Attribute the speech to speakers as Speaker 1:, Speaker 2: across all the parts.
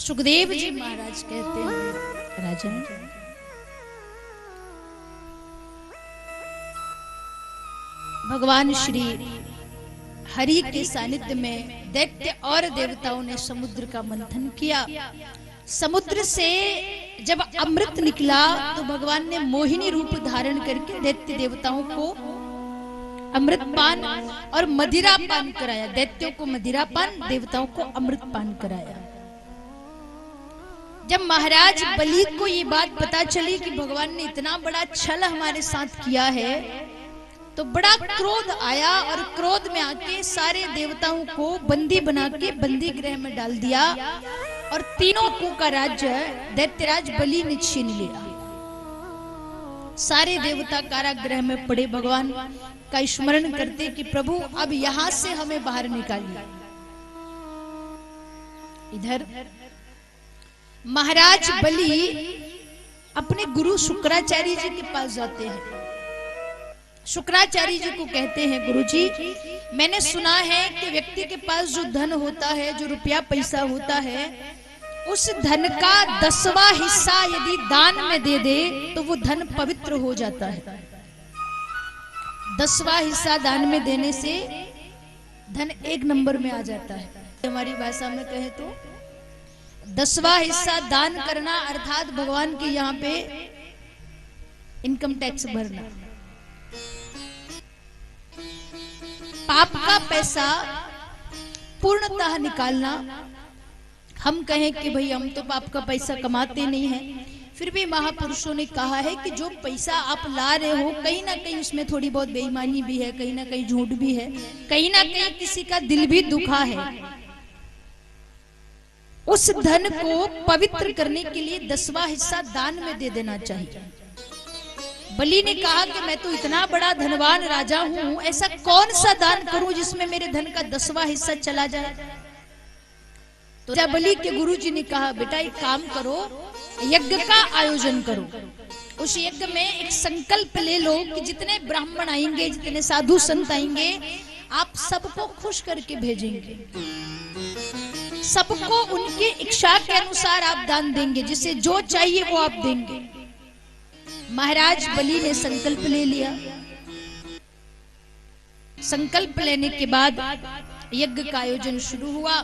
Speaker 1: सुखदेव जी महाराज कहते हैं, राजन भगवान श्री हरि के सानिध्य में दैत्य और देवताओं ने समुद्र का मंथन किया। समुद्र से जब अमृत निकला तो भगवान ने मोहिनी रूप धारण करके दैत्य देवताओं को अमृत पान और मदिरा पान कराया। दैत्यों को मदिरा पान, देवताओं को अमृत पान कराया। जब महाराज बलि को ये बात पता चली कि भगवान ने इतना बड़ा छल हमारे साथ किया है, तो बड़ा क्रोध आया और क्रोध में आके सारे देवताओं को बंदी बना के बंदी गृह में डाल दिया और तीनों को का राज्य दैत्यराज बलि ने छीन लिया। सारे देवता कारागृह में पड़े भगवान का स्मरण करते कि प्रभु अब यहां से हमें बाहर निकालिए। इधर महाराज बलि अपने गुरु शुक्राचार्य जी के पास जाते हैं। शुक्राचार्य जी को कहते हैं, गुरुजी मैंने सुना है कि व्यक्ति के पास जो धन होता है, जो रुपया पैसा होता है, उस धन का 10वां हिस्सा यदि दान में दे दे तो वो धन पवित्र हो जाता है। 10वां हिस्सा दान में देने से धन 1 नंबर में आ जाता है। हमारी भाषा में कहे तो 10वां हिस्सा दान करना अर्थात भगवान के यहाँ पे इनकम टैक्स भरना। पाप का पैसा पूर्णतः निकालना। हम कहें कि भाई हम तो पाप का पैसा कमाते नहीं हैं, फिर भी महापुरुषों ने कहा है कि जो पैसा आप ला रहे हो कहीं ना कहीं उसमें थोड़ी बहुत बेईमानी भी है, कहीं ना कहीं झूठ भी है, कहीं ना कहीं किसी का दिल भी दुखा है। उस धन को पवित्र करने के लिए 10वां हिस्सा दान में दे देना चाहिए। बलि ने कहा कि मैं तो इतना बड़ा धनवान राजा हूं, ऐसा कौन सा दान करूं जिसमें मेरे धन का 10वां हिस्सा चला जाए। तो जब बलि के गुरुजी ने कहा, बेटा एक काम करो, यज्ञ का आयोजन करो। उस यज्ञ में एक संकल्प ले लो कि जितने ब्राह्मण आएंगे, जितने साधु संत आएंगे, आप सबको खुश करके भेजेंगे। सबको उनकी इच्छा के अनुसार आप दान देंगे, जिसे जो चाहिए वो आप देंगे। महाराज बलि ने संकल्प ले लिया। संकल्प लेने के बाद यज्ञ का आयोजन शुरू हुआ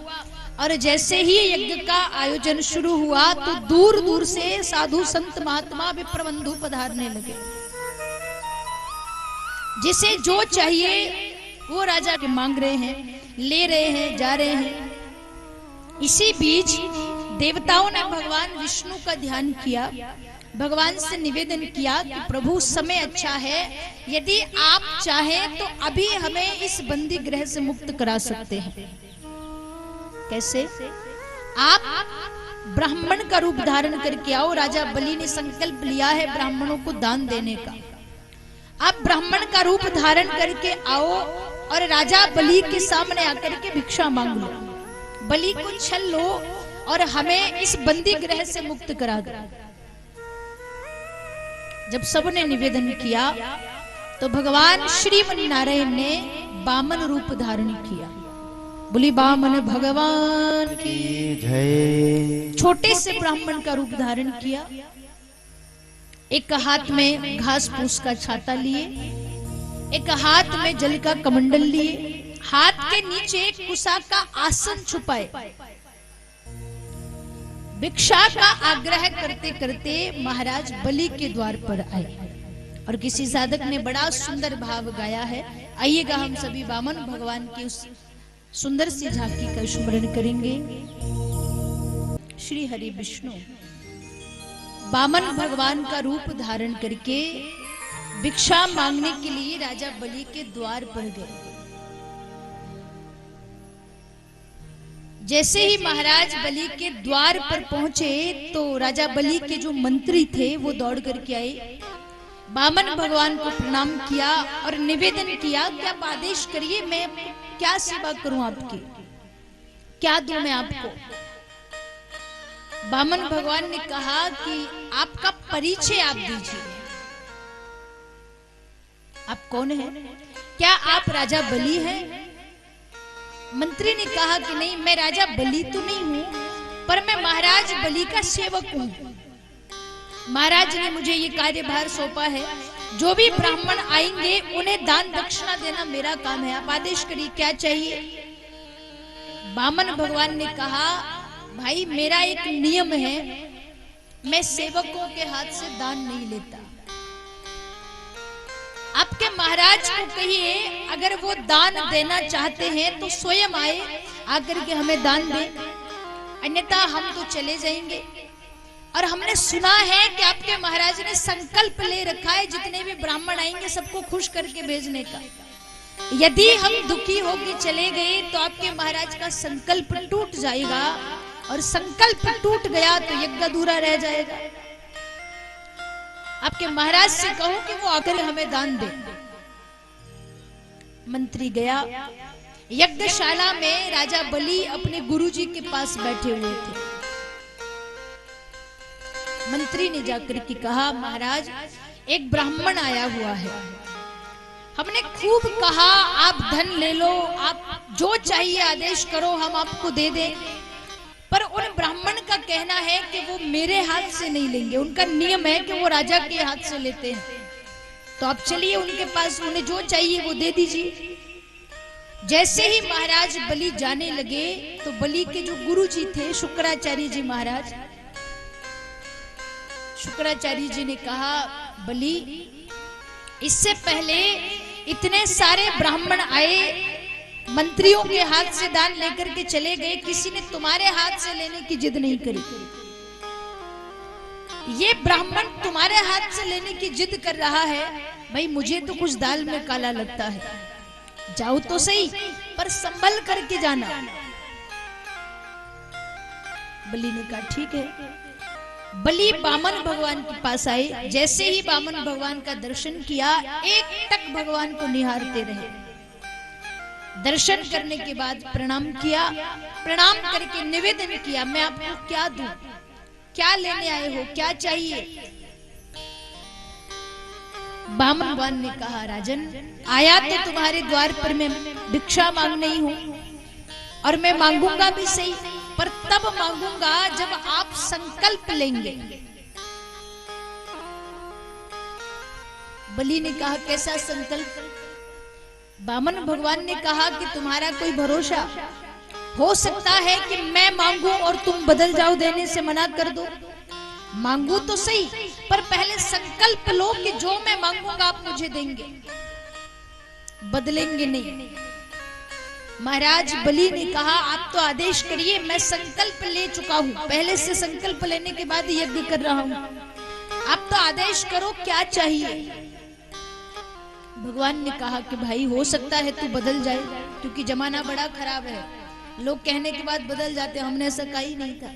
Speaker 1: और जैसे ही यज्ञ का आयोजन शुरू हुआ तो दूर दूर से साधु संत महात्मा विप्रबंधु पधारने लगे। जिसे जो चाहिए वो राजा के मांग रहे हैं, ले रहे हैं, जा रहे हैं। इसी बीच देवताओं ने भगवान विष्णु का ध्यान किया, भगवान से निवेदन किया कि प्रभु समय अच्छा है, यदि आप चाहें तो अभी हमें इस बंदी गृह से मुक्त करा सकते हैं। कैसे? आप ब्राह्मण का रूप धारण करके आओ। राजा बलि ने संकल्प लिया है ब्राह्मणों को दान देने का। आप ब्राह्मण का रूप धारण करके आओ और राजा बलि के सामने आकर के भिक्षा मांग लो, बलि को छल लो और हमें इस बंदी गृह से मुक्त करा दो। जब सबने निवेदन किया तो भगवान श्रीमन नारायण ने वामन रूप धारण किया। बोली वामन भगवान की जय। छोटे से ब्राह्मण का रूप धारण किया। एक हाथ में घास फूस का छाता लिए, एक हाथ में जल का कमंडल लिए, हाथ के नीचे कुशा का आसन छुपाए। भिक्षा का आग्रह करते करते महाराज बलि के द्वार पर आए और किसी साधक ने बड़ा सुंदर भाव गाया है। आइएगा हम सभी वामन भगवान की उस सुंदर सी झांकी का स्मरण करेंगे। श्री हरि विष्णु वामन भगवान का रूप धारण करके भिक्षा मांगने के लिए राजा बलि के द्वार पर गए। जैसे ही महाराज बलि के द्वार पर पहुंचे तो राजा बलि के जो मंत्री थे वो दौड़ करके आए, वामन भगवान को प्रणाम किया और निवेदन किया कि आप आदेश करिए, मैं क्या सेवा करूं आपकी, क्या दूं मैं आपको। वामन भगवान ने कहा कि आपका परिचय आप दीजिए, आप कौन हैं, क्या आप राजा बलि हैं। मंत्री ने कहा कि नहीं, मैं राजा बलि तो नहीं हूं, पर मैं महाराज बलि का सेवक हूं। महाराज ने मुझे ये कार्यभार सौंपा है, जो भी ब्राह्मण आएंगे उन्हें दान दक्षिणा देना मेरा काम है। आप आदेश करिए क्या चाहिए। वामन भगवान ने कहा, भाई मेरा एक नियम है, मैं सेवकों के हाथ से दान नहीं लेता। आपके महाराज को कहिए अगर वो दान देना चाहते हैं तो स्वयं आए, आकर के हमें दान दे, अन्यथा हम तो चले जाएंगे। और हमने सुना है कि आपके महाराज ने संकल्प ले रखा है जितने भी ब्राह्मण आएंगे सबको खुश करके भेजने का। यदि हम दुखी होकर चले गए तो आपके महाराज का संकल्प टूट जाएगा, और संकल्प टूट गया तो यज्ञ अधूरा रह जाएगा। आपके महाराज से कहो कि वो आकर हमें दान दे। मंत्री गया। यज्ञशाला में राजा बलि अपने गुरुजी के पास बैठे हुए थे। मंत्री ने जाकर के कहा, महाराज एक ब्राह्मण आया हुआ है, हमने खूब कहा आप धन ले लो, आप जो चाहिए आदेश करो हम आपको दे दें, पर उन ब्राह्मण का कहना है कि वो मेरे हाथ से नहीं लेंगे। उनका नियम है कि वो राजा के हाथ से लेते हैं। तो आप चलिए उनके पास, उन्हें जो चाहिए वो दे दीजिए। जैसे ही महाराज बलि जाने लगे तो बलि के जो गुरु जी थे शुक्राचार्य जी महाराज, शुक्राचार्य जी ने कहा, बलि इससे पहले इतने सारे ब्राह्मण आए, मंत्रियों के हाथ से दान लेकर के चले गए, किसी ने तुम्हारे हाथ से लेने की जिद नहीं करी। ये ब्राह्मण तुम्हारे हाथ से लेने की जिद कर रहा है, भाई मुझे तो कुछ दाल में काला लगता है, जाओ तो सही पर संभल करके जाना। बलि ने कहा ठीक है। बलि वामन भगवान के पास आए। जैसे ही वामन भगवान का दर्शन किया, एक टक भगवान को निहारते रहे। दर्शन करने के बाद प्रणाम किया, प्रणाम करके निवेदन किया, मैं आपको क्या दूं, क्या लेने आए हो, क्या चाहिए। वामन भगवान ने कहा, राजन आया तो तुम्हारे द्वार पर मैं भिक्षा मांगने ही हूं, और मैं मांगूंगा भी सही, पर तब मांगूंगा जब आप संकल्प लेंगे। बलि ने कहा, कैसा संकल्प। वामन भगवान ने कहा कि तुम्हारा कोई भरोसा हो सकता है कि मैं मांगू और तुम बदल जाओ, देने से मना कर दो। मांगू तो सही, पर पहले संकल्प लो कि जो मैं मांगूंगा आप मुझे देंगे, बदलेंगे नहीं। महाराज बलि ने कहा, आप तो आदेश करिए, मैं संकल्प ले चुका हूं, पहले से संकल्प लेने के बाद यज्ञ कर रहा हूं, आप तो आदेश करो क्या चाहिए। भगवान ने कहा कि भाई हो सकता है तू बदल जाए, क्योंकि जमाना बड़ा खराब है, लोग कहने के बाद बदल जाते, हमने ऐसा कहा ही नहीं था।